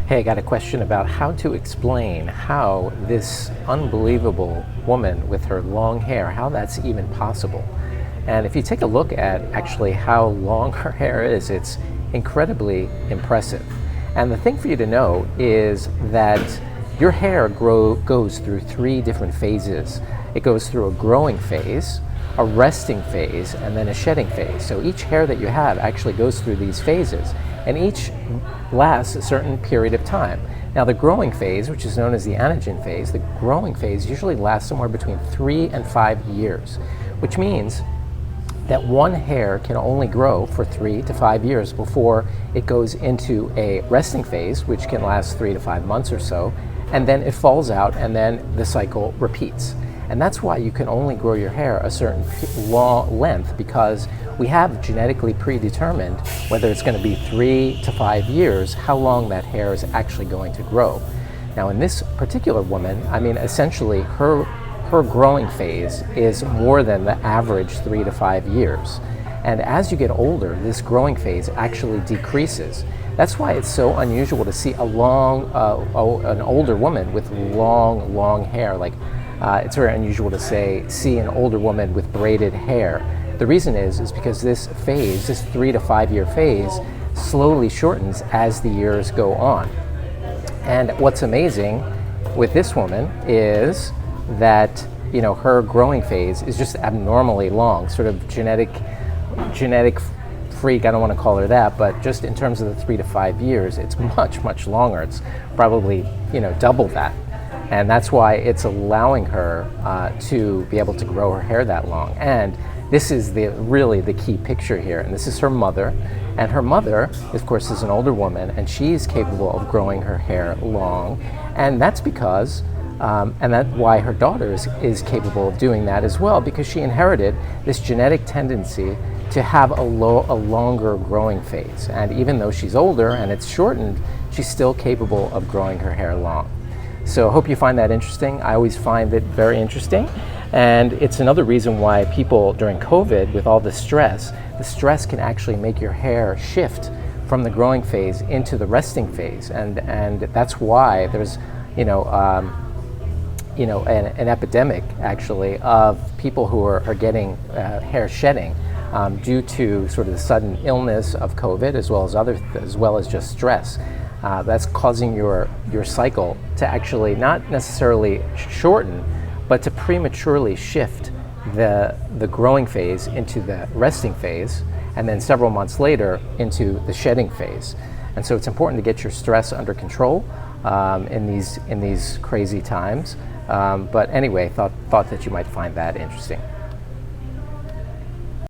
Hey, I got a question about how to explain how this unbelievable woman with her long hair, how that's even possible. And if you take a look at actually how long her hair is, it's incredibly impressive. And the thing for you to know is that your hair goes through three different phases. It goes through a growing phase, a resting phase, and then a shedding phase. So each hair that you have actually goes through these phases, and each lasts a certain period of time. Now the growing phase, which is known as the anagen phase, the growing phase usually lasts somewhere between 3 and 5 years, which means that one hair can only grow for 3 to 5 years before it goes into a resting phase, which can last 3 to 5 months or so, and then it falls out and then the cycle repeats. And that's why you can only grow your hair a certain long length, because we have genetically predetermined whether it's going to be 3 to 5 years, how long that hair is actually going to grow. Now in this particular woman, I mean, essentially her growing phase is more than the average 3 to 5 years. And as you get older, this growing phase actually decreases. That's why it's so unusual to see an older woman with long hair. It's very unusual to see an older woman with braided hair. The reason is because this phase, this 3 to 5 year phase, slowly shortens as the years go on. And what's amazing with this woman is that, you know, her growing phase is just abnormally long, sort of genetic freak. I don't want to call her that, but just in terms of the 3 to 5 years, it's much longer. It's probably, you know, double that. And that's why it's allowing her to be able to grow her hair that long. And this is really the key picture here. And this is her mother. And her mother, of course, is an older woman, and she's capable of growing her hair long. And that's because, and that's why her daughter is capable of doing that as well, because she inherited this genetic tendency to have a longer growing phase. And even though she's older and it's shortened, she's still capable of growing her hair long. So I hope you find that interesting. I always find it very interesting. And it's another reason why people during COVID, with all the stress can actually make your hair shift from the growing phase into the resting phase. And that's why there's, an epidemic actually of people who are getting hair shedding due to sort of the sudden illness of COVID, as well as just stress. That's causing your cycle to actually not necessarily shorten, but to prematurely shift the growing phase into the resting phase, and then several months later into the shedding phase. And so it's important to get your stress under control in these crazy times. But anyway, thought that you might find that interesting.